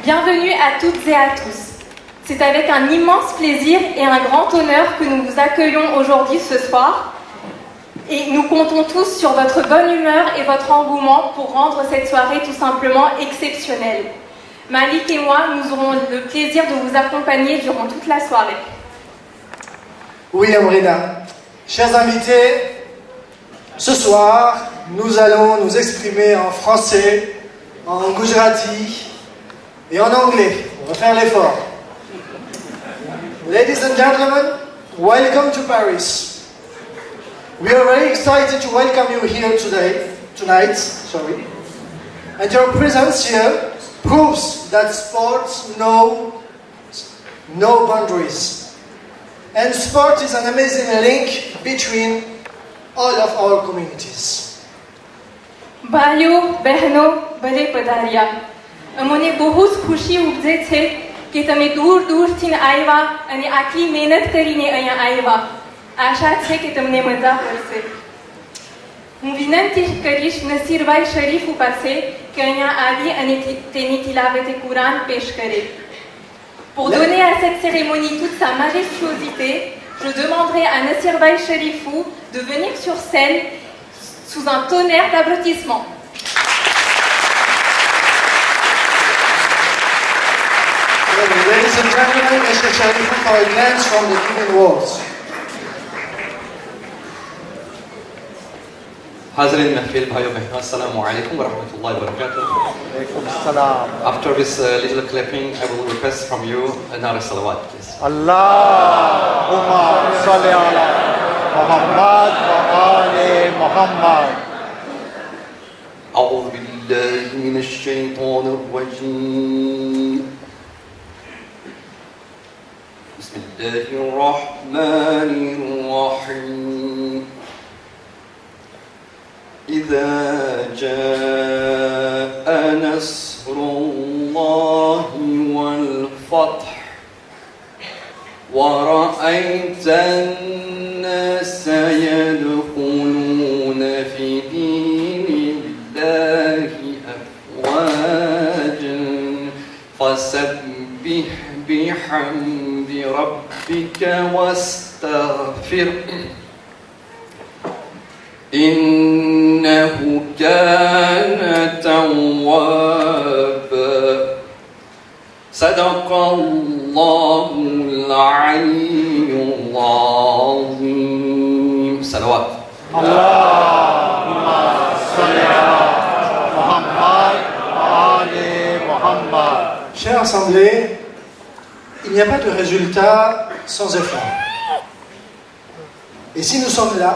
Bienvenue à toutes et à tous. C'est avec un immense plaisir et un grand honneur que nous vous accueillons aujourd'hui ce soir. Et nous comptons tous sur votre bonne humeur et votre engouement pour rendre cette soirée tout simplement exceptionnelle. Malik et moi, nous aurons le plaisir de vous accompagner durant toute la soirée. Oui, Amrina. Chers invités, ce soir, nous allons nous exprimer en français, en gujarati et en anglais. On va faire l'effort. Ladies and gentlemen, welcome to Paris. We are very excited to welcome you here tonight, and your presence here proves that sports know no boundaries. And sport is an amazing link between all of our communities. भाइयों बहनों बड़े पधारिया अमोने बहुत खुशी उपजे छे કે તમે દૂર દૂરથી આવ્યા અને આટલી મહેનત કરીને અહીંયા આવ્યા. આશા છે કે તમને મજા પડશે. હું વિનંતી કરીશ નસીરભાઈ શરીફ પાસે કે અહીંયા આવી અને તેની તિલાવતે કુરાન પેશ કરે. Pour donner à cette cérémonie toute sa majestuosité, je demanderai à Nassir Bhai Sharifou de venir sur scène sous un tonnerre d'applaudissements. Ladies and gentlemen, Mr. Sharifou for a glance from the giving walls. حاضرين محفل भाइयों बहनों अस्सलाम वालेकुम व रहमतुल्लाहि व बरकातुहू. After this little clipping, I will request from you another salawat, please. Allahumma salli ala Muhammad wa ali Muhammad. أعوذ بالله من الشيطان الرجيم. بسم الله الرحمن الرحيم. إذا جاء نصر الله والفتح ورأيت الناس يدخلون في دين الله أفواجا فسبح بحمد ربك واستغفره إنه كان توابا. صدق الله العلي العظيم. صلوات. اللهم صل على Muhammad wa ali Muhammad. Chère Assemblée, il n'y a pas de résultat sans effort. Et si nous sommes là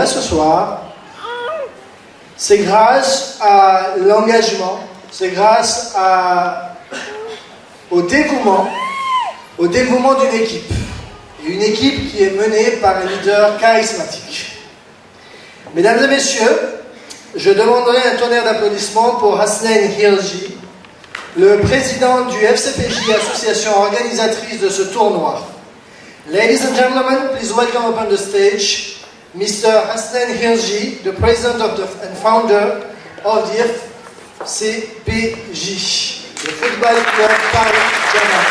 ce soir, c'est grâce à l'engagement, c'est grâce au dévouement d'une équipe. Et une équipe qui est menée par un leader charismatique. Mesdames et messieurs, je demanderai un tonnerre d'applaudissements pour Hasnain Hirji, le président du FCPJ, association organisatrice de ce tournoi. Ladies and gentlemen, please welcome upon the stage Mr. Hasnain Hirji, the president and founder of the FCPJ, the Football Club Paris Jamaat.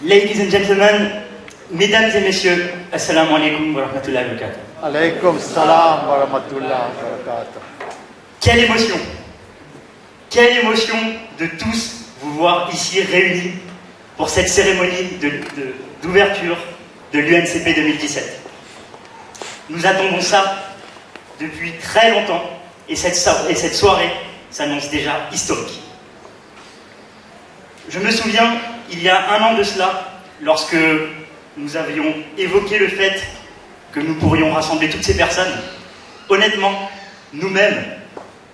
Ladies and gentlemen, mesdames et messieurs, assalamu alaikum wa rahmatullahi wa barakatuh. Alaykum salam wa rahmatullahi wa barakatuh. Quelle émotion! Quelle émotion de tous vous voir ici réunis pour cette cérémonie d'ouverture de l'UNCP 2017. Nous attendons ça depuis très longtemps et cette soirée s'annonce déjà historique. Je me souviens, il y a un an de cela, lorsque nous avions évoqué le fait que nous pourrions rassembler toutes ces personnes, honnêtement, nous-mêmes,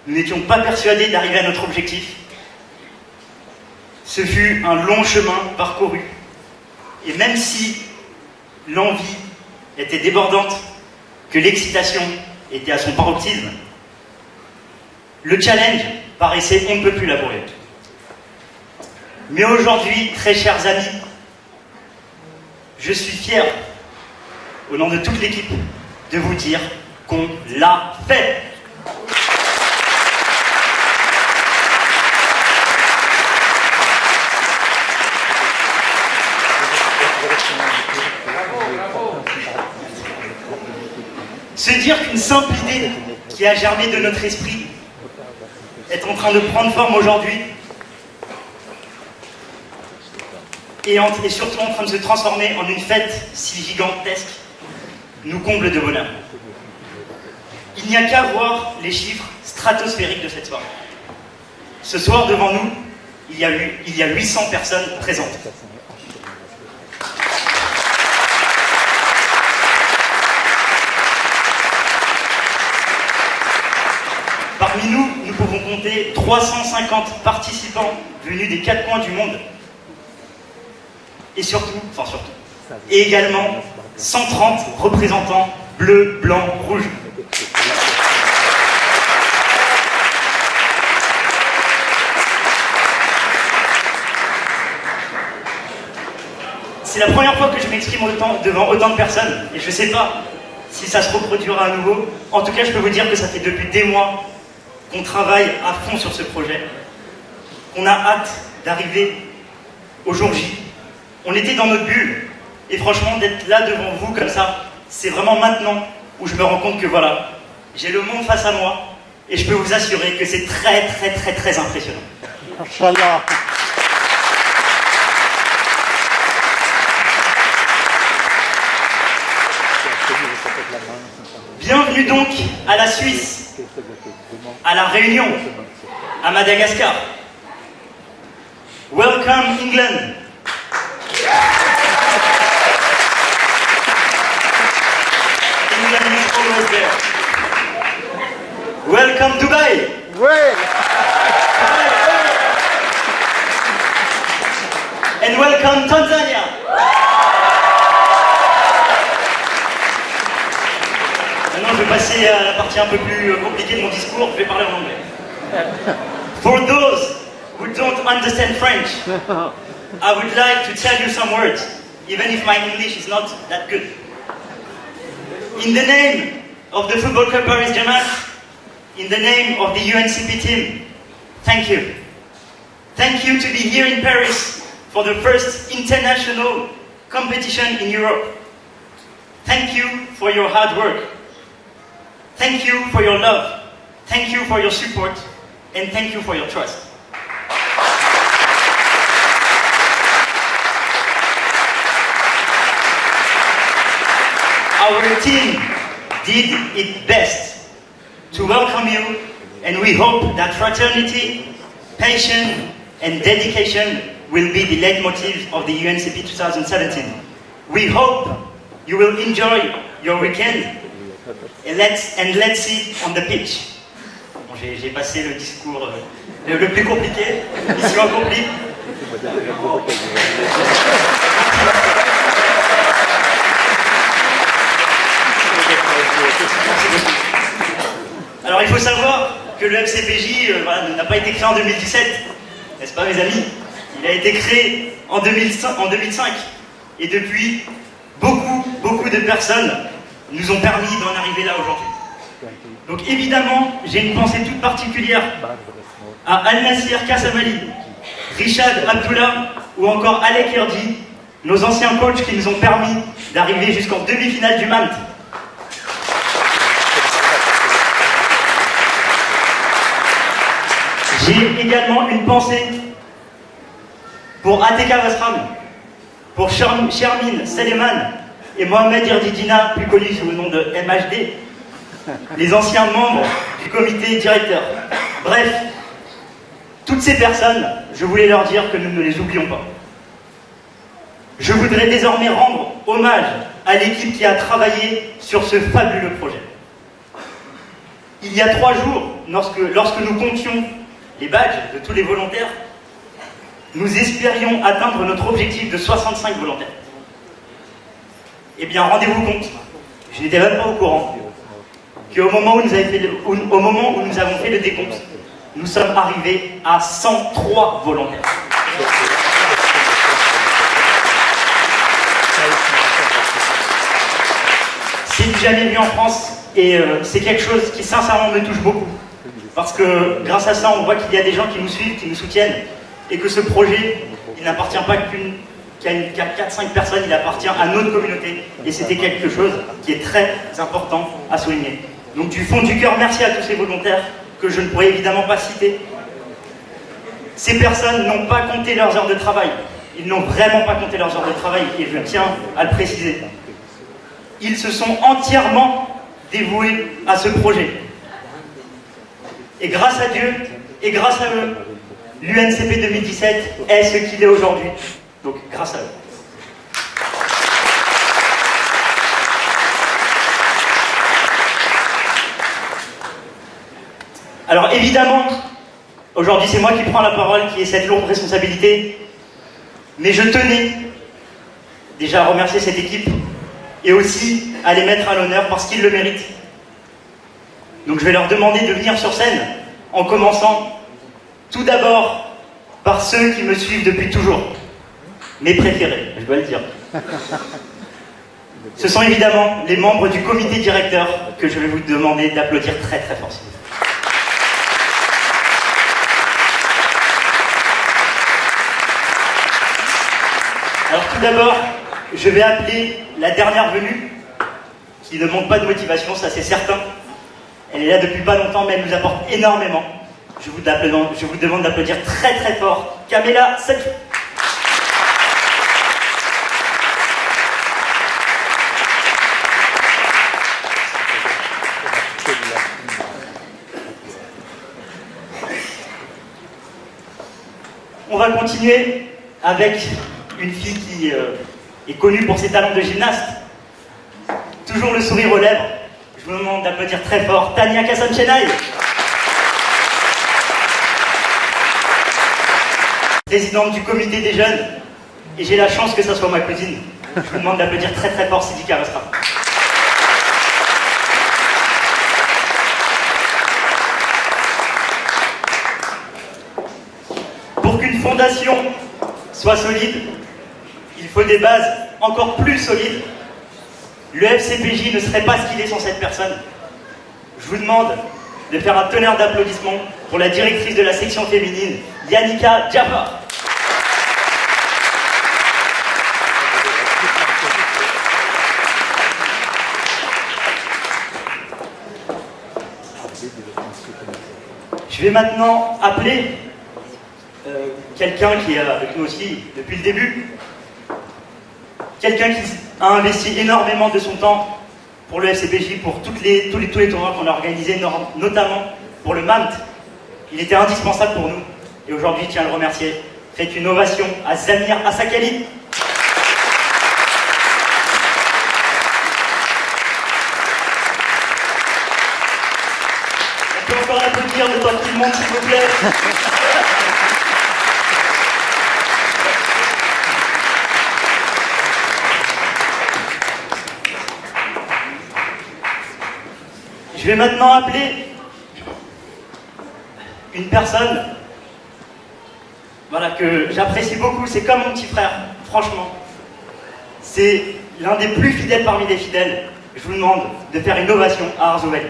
nous n'étions pas persuadés d'arriver à notre objectif. Ce fut un long chemin parcouru. Et même si l'envie était débordante, que l'excitation était à son paroxysme, le challenge paraissait on ne peut plus laborieux. Mais aujourd'hui, très chers amis, je suis fier, au nom de toute l'équipe, de vous dire qu'on l'a fait. Se dire qu'une simple idée qui a germé de notre esprit est en train de prendre forme aujourd'hui et surtout en train de se transformer en une fête si gigantesque nous comble de bonheur. Il n'y a qu'à voir les chiffres stratosphériques de cette soirée. Ce soir, devant nous, il y a 800 personnes présentes. Parmi nous, nous pouvons compter 350 participants venus des 4 coins du monde. Et et également 130 représentants bleus, blancs, rouges. C'est la première fois que je m'exprime devant autant de personnes, et je ne sais pas si ça se reproduira à nouveau. En tout cas, je peux vous dire que ça fait depuis des mois qu'on travaille à fond sur ce projet, qu'on a hâte d'arriver au jour J. On était dans notre bulle, et franchement, d'être là devant vous comme ça, c'est vraiment maintenant où je me rends compte que voilà, j'ai le monde face à moi, et je peux vous assurer que c'est très très très très impressionnant. Inch'Allah. Bienvenue donc à la Suisse, à la Réunion, à Madagascar. Welcome England. England is always there. Welcome Dubai. And welcome Tanzania. Maintenant, je vais passer à la partie un peu plus compliquée de mon discours. Je vais parler en anglais. For those who don't understand French, I would like to tell you some words, even if my English is not that good. In the name of the Football Club Paris Jamal, in the name of the UNCP team, thank you. Thank you to be here in Paris for the first international competition in Europe. Thank you for your hard work. Thank you for your love. Thank you for your support. And thank you for your trust. Our team did its best to welcome you, and we hope that fraternity, patience, and dedication will be the leitmotiv of the UNCP 2017. We hope you will enjoy your weekend, and let's see on the pitch. Bon, j'ai passé le discours le plus compliqué, mission accomplie. Alors il faut savoir que le FCPJ n'a pas été créé en 2017, n'est-ce pas mes amis? Il a été créé en 2005 et depuis, beaucoup de personnes nous ont permis d'en arriver là aujourd'hui. Donc évidemment, j'ai une pensée toute particulière à Al-Nassir Kassamali, Richard Abdullah ou encore Alec Yerdi, nos anciens coachs qui nous ont permis d'arriver jusqu'en demi-finale du MAMT. J'ai également une pensée pour ATK Vasram, pour Shermin Seleman et Mohamed Irdidina, plus connu sous le nom de MHD, les anciens membres du comité directeur. Bref, toutes ces personnes, je voulais leur dire que nous ne les oublions pas. Je voudrais désormais rendre hommage à l'équipe qui a travaillé sur ce fabuleux projet. Il y a 3 jours, lorsque nous comptions les badges de tous les volontaires, nous espérions atteindre notre objectif de 65 volontaires. Eh bien, rendez-vous compte, je n'étais même pas au courant, qu'au moment où nous avons fait le décompte, nous sommes arrivés à 103 volontaires. C'est du jamais vu en France et c'est quelque chose qui sincèrement me touche beaucoup. Parce que grâce à ça, on voit qu'il y a des gens qui nous suivent, qui nous soutiennent et que ce projet, il n'appartient pas qu'à 4-5 personnes, il appartient à notre communauté. Et c'était quelque chose qui est très important à souligner. Donc du fond du cœur, merci à tous ces volontaires que je ne pourrais évidemment pas citer. Ces personnes n'ont pas compté leurs heures de travail. Ils n'ont vraiment pas compté leurs heures de travail et je tiens à le préciser. Ils se sont entièrement dévoués à ce projet. Et grâce à Dieu et grâce à eux, l'UNCP 2017 est ce qu'il est aujourd'hui. Donc grâce à eux. Alors évidemment, aujourd'hui c'est moi qui prends la parole, qui ai cette lourde responsabilité, mais je tenais déjà à remercier cette équipe et aussi à les mettre à l'honneur parce qu'ils le méritent. Donc je vais leur demander de venir sur scène en commençant tout d'abord par ceux qui me suivent depuis toujours, mes préférés, je dois le dire. Ce sont évidemment les membres du comité directeur que je vais vous demander d'applaudir très très fort. Alors tout d'abord, je vais appeler la dernière venue, qui ne manque pas de motivation, ça c'est certain. Elle est là depuis pas longtemps, mais elle nous apporte énormément. Je vous demande d'applaudir très très fort Kamela Selfie. On va continuer avec une fille qui est connue pour ses talents de gymnaste. Toujours le sourire aux lèvres. Je vous demande d'applaudir très fort Tania Kassamchenay. Présidente du comité des jeunes. Et j'ai la chance que ça soit ma cousine. Je vous demande d'applaudir très très fort Sidi Karastra. Pour qu'une fondation soit solide, il faut des bases encore plus solides. Le FCPJ ne serait pas ce qu'il est sans cette personne. Je vous demande de faire un tonnerre d'applaudissements pour la directrice de la section féminine, Yannicka Diafar. Je vais maintenant appeler quelqu'un qui est avec nous aussi depuis le début. Quelqu'un qui a investi énormément de son temps pour le FCPJ, pour tous les tournois qu'on a organisés, notamment pour le MAMT. Il était indispensable pour nous. Et aujourd'hui, je tiens à le remercier. Faites une ovation à Zamir Asakali. On peut encore applaudir de temps qu'il monte, s'il vous plaît. Je vais maintenant appeler une personne que j'apprécie beaucoup, c'est comme mon petit frère, franchement. C'est l'un des plus fidèles parmi les fidèles. Je vous demande de faire une ovation à Arzouel.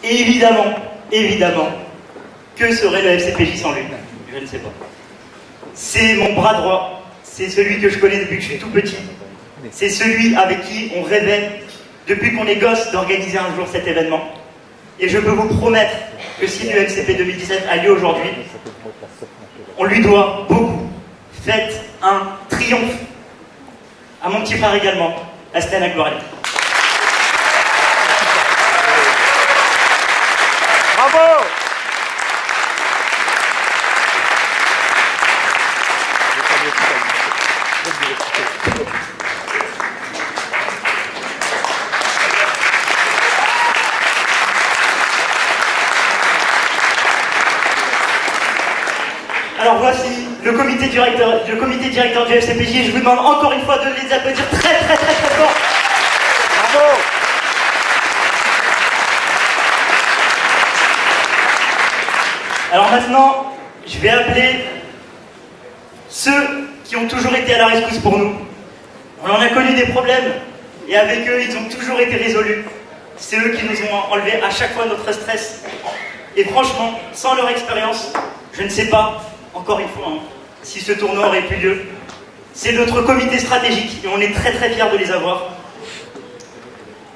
Et évidemment, que serait le FCPJ sans lui? Je ne sais pas. C'est mon bras droit, c'est celui que je connais depuis que je suis tout petit. C'est celui avec qui on rêvait, depuis qu'on est gosse, d'organiser un jour cet événement. Et je peux vous promettre que si le FCP 2017 a lieu aujourd'hui, on lui doit beaucoup. Faites un triomphe. À mon petit frère également, Astan Akbarali. Bravo! Alors voici le comité directeur du FCPJ et je vous demande encore une fois de les applaudir très fort. Bravo! Alors maintenant, je vais appeler ceux qui ont toujours été à la rescousse pour nous. On en a connu des problèmes, et avec eux, ils ont toujours été résolus. C'est eux qui nous ont enlevé à chaque fois notre stress. Et franchement, sans leur expérience, je ne sais pas, encore une fois, si ce tournoi aurait eu lieu. C'est notre comité stratégique, et on est très très fiers de les avoir.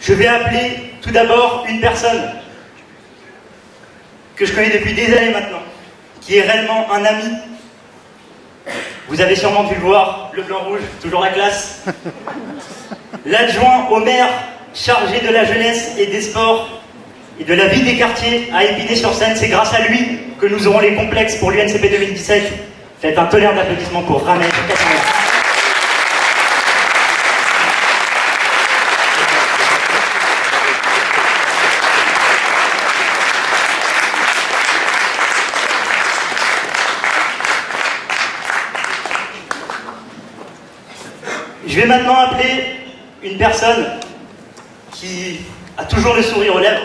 Je vais appeler tout d'abord une personne que je connais depuis des années maintenant, qui est réellement un ami. Vous avez sûrement dû le voir, le blanc-rouge, toujours la classe. L'adjoint au maire chargé de la jeunesse et des sports et de la vie des quartiers à Épinay-sur-Seine. C'est grâce à lui que nous aurons les complexes pour l'UNCP 2017. Faites un tonnerre d'applaudissements pour Ramel. Je vais maintenant appeler une personne qui a toujours le sourire aux lèvres.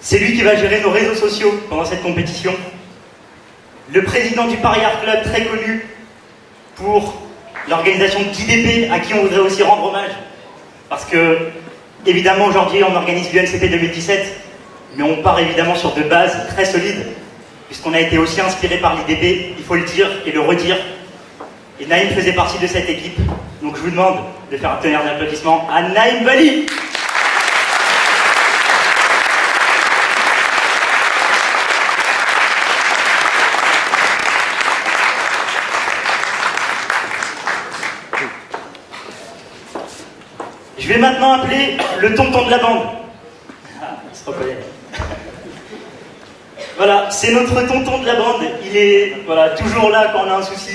C'est lui qui va gérer nos réseaux sociaux pendant cette compétition. Le président du Paris Art Club, très connu pour l'organisation d'IDP, à qui on voudrait aussi rendre hommage. Parce que, évidemment, aujourd'hui, on organise l'UNCP 2017, mais on part évidemment sur de bases très solides, puisqu'on a été aussi inspiré par l'IDP, il faut le dire et le redire. Et Naïm faisait partie de cette équipe. Donc je vous demande de faire un tonnerre d'applaudissements à Naïm Bali. Je vais maintenant appeler le tonton de la bande. Ah, il se reconnaît. Voilà, c'est notre tonton de la bande. Il est toujours là quand on a un souci.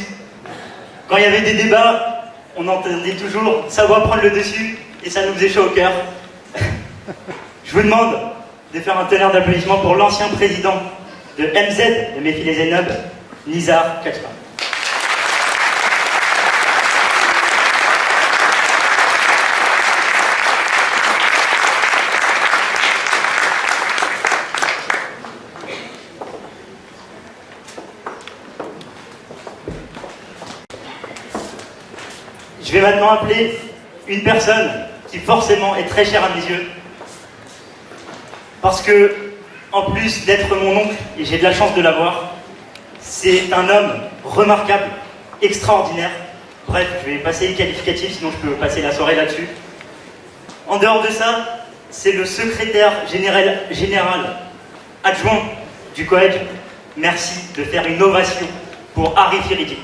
Quand il y avait des débats, on entendait toujours sa voix prendre le dessus et ça nous faisait chaud au cœur. Je vous demande de faire un tonnerre d'applaudissements pour l'ancien président de MZ, de Méphi les Zénob, Nizar Kachma. Je vais maintenant appeler une personne qui forcément est très chère à mes yeux. Parce que, en plus d'être mon oncle, et j'ai de la chance de l'avoir, c'est un homme remarquable, extraordinaire. Bref, je vais passer les qualificatifs, sinon je peux passer la soirée là-dessus. En dehors de ça, c'est le secrétaire général adjoint du COED. Merci de faire une ovation pour Harry Firidi.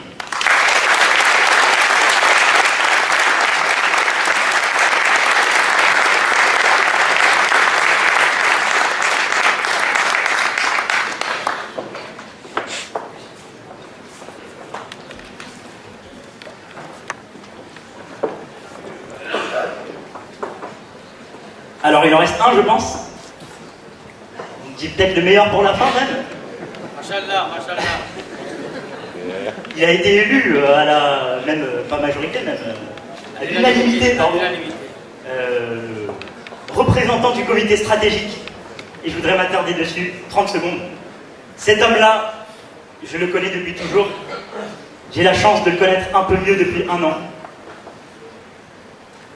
Alors il en reste un, je pense. On dit peut-être le meilleur pour la fin, même. Machallah, machallah. Il a été élu à la même, pas majorité, même à l'unanimité, pardon. Représentant du comité stratégique. Et je voudrais m'attarder dessus 30 secondes. Cet homme-là, je le connais depuis toujours. J'ai la chance de le connaître un peu mieux depuis 1 an.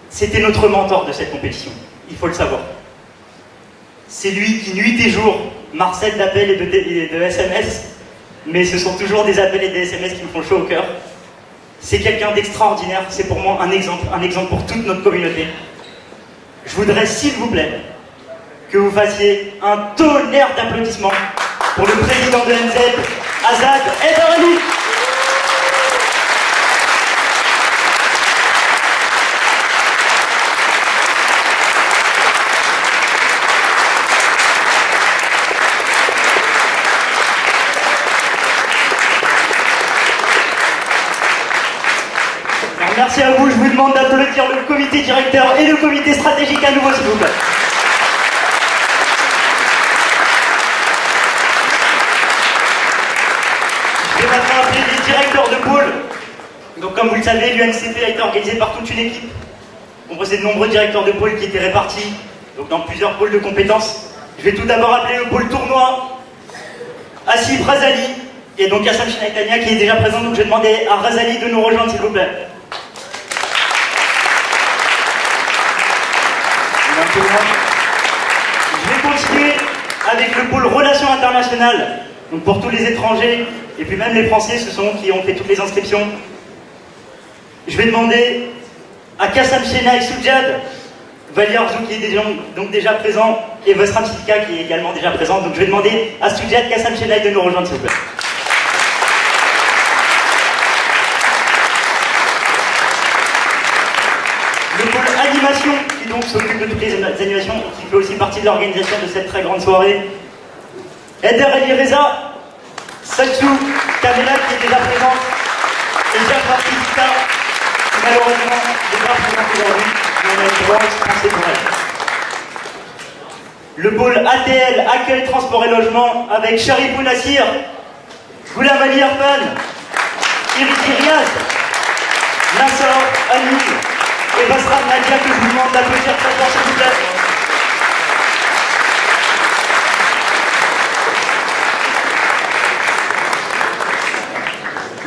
C'était notre mentor de cette compétition. Il faut le savoir. C'est lui qui, nuit et jour, marcelle d'appels et de SMS, mais ce sont toujours des appels et des SMS qui me font chaud au cœur. C'est quelqu'un d'extraordinaire, c'est pour moi un exemple pour toute notre communauté. Je voudrais, s'il vous plaît, que vous fassiez un tonnerre d'applaudissements pour le président de MZ, Azad Edarali. Merci à vous, je vous demande d'applaudir le comité directeur et le comité stratégique à nouveau, s'il vous plaît. Je vais maintenant appeler les directeurs de pôle. Donc comme vous le savez, l'UNCP a été organisé par toute une équipe, composée de nombreux directeurs de pôle qui étaient répartis donc, dans plusieurs pôles de compétences. Je vais tout d'abord appeler le pôle tournoi, Asif Razali et donc Kassam Chenaitania qui est déjà présent. Donc je vais demander à Razali de nous rejoindre s'il vous plaît. Je vais continuer avec le pôle Relations internationales. Donc pour tous les étrangers et puis même les Français, ce sont qui ont fait toutes les inscriptions. Je vais demander à Kassam Chenaï Soudjad, Vali Arzou qui est donc déjà présent et Vesram Sidika qui est également déjà présent. Donc je vais demander à Soudjad Kassam Chenaï de nous rejoindre s'il vous plaît. Le pôle animation qui donc s'occupe de toutes les animations et qui fait aussi partie de l'organisation de cette très grande soirée. Eder Ali Reza, Satsou Kamela qui est déjà présente et Jafar Sidika qui malheureusement n'est pas présente aujourd'hui, mais on a une grande pensée pour elle. Le pôle ATL, accueil, transport et logement avec Sharifou Nassir, Goulam Ali Arfan, Iriti Riaz, Nassar Anil et Basram Nadia que je vous demande d'applaudir très fort s'il vous plaît.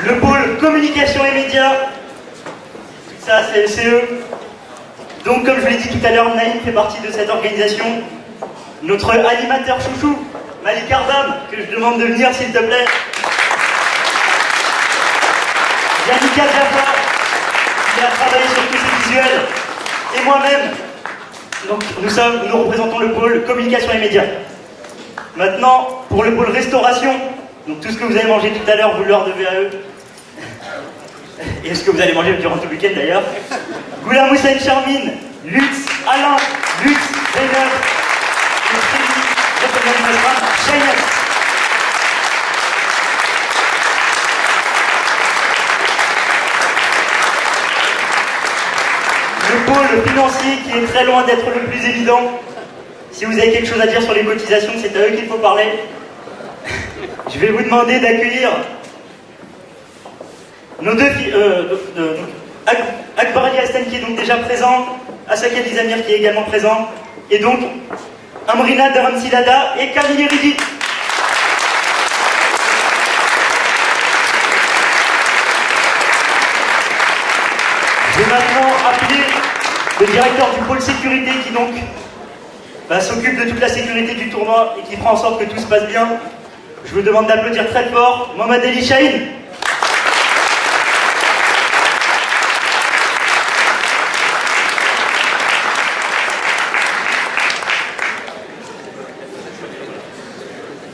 Le pôle communication et médias, ça c'est eux. Donc comme je vous l'ai dit tout à l'heure, Naïm fait partie de cette organisation. Notre animateur chouchou, Malik Arbam, que je demande de venir s'il te plaît. Yannicka Jaffa, qui a travaillé sur tous ces visuels. Et moi-même. Donc nous représentons le pôle communication et médias. Maintenant, pour le pôle restauration, donc tout ce que vous avez mangé tout à l'heure, vous leur devez à eux. Et ce que vous allez manger durant tout le week-end d'ailleurs. Goulam Hussein Charmine, Lutz, Alain, Lutz, Zainab, le pôle financier qui est très loin d'être le plus évident. Si vous avez quelque chose à dire sur les cotisations, c'est à eux qu'il faut parler. Je vais vous demander d'accueillir nos deux filles, Akbar Ali Hassan qui est donc déjà présent, Asaka Dizamir qui est également présent, et donc Amrina Dharamsilada et Kamil Ridi. Je vais maintenant appeler le directeur du pôle sécurité qui donc s'occupe de toute la sécurité du tournoi et qui fera en sorte que tout se passe bien. Je vous demande d'applaudir très fort Mohamed Ali Chahine.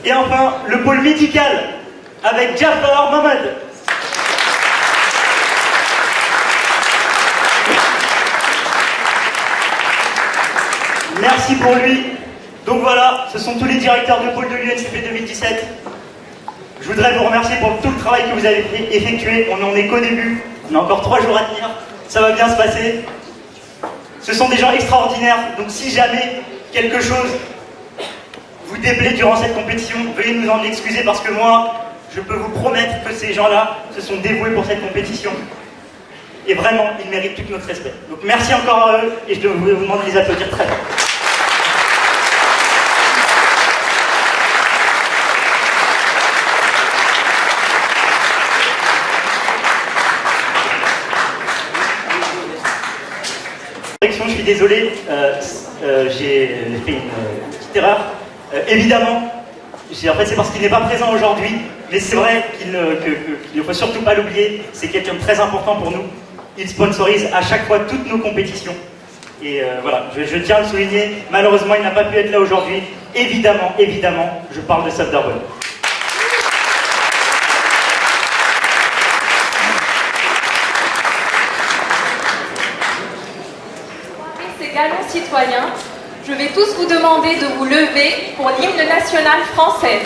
Et enfin, le pôle médical avec Jafar Mohamed. Merci pour lui. Donc voilà, ce sont tous les directeurs de pôle de l'UNCP 2017. Je voudrais vous remercier pour tout le travail que vous avez effectué. On n'en est qu'au début. On a encore 3 jours à tenir. Ça va bien se passer. Ce sont des gens extraordinaires. Donc si jamais quelque chose vous déplaît durant cette compétition, veuillez nous en excuser parce que moi, je peux vous promettre que ces gens-là se sont dévoués pour cette compétition. Et vraiment, ils méritent tout notre respect. Donc merci encore à eux et je vais vous demander de les applaudir très fort. Je suis désolé, j'ai fait une petite erreur. Évidemment, en fait c'est parce qu'il n'est pas présent aujourd'hui, mais c'est vrai qu'il ne faut surtout pas l'oublier, c'est quelqu'un de très important pour nous. Il sponsorise à chaque fois toutes nos compétitions. Et voilà, je tiens à le souligner, malheureusement il n'a pas pu être là aujourd'hui. Évidemment, je parle de Saf Darbonne. Galons citoyens, je vais tous vous demander de vous lever pour l'hymne national français.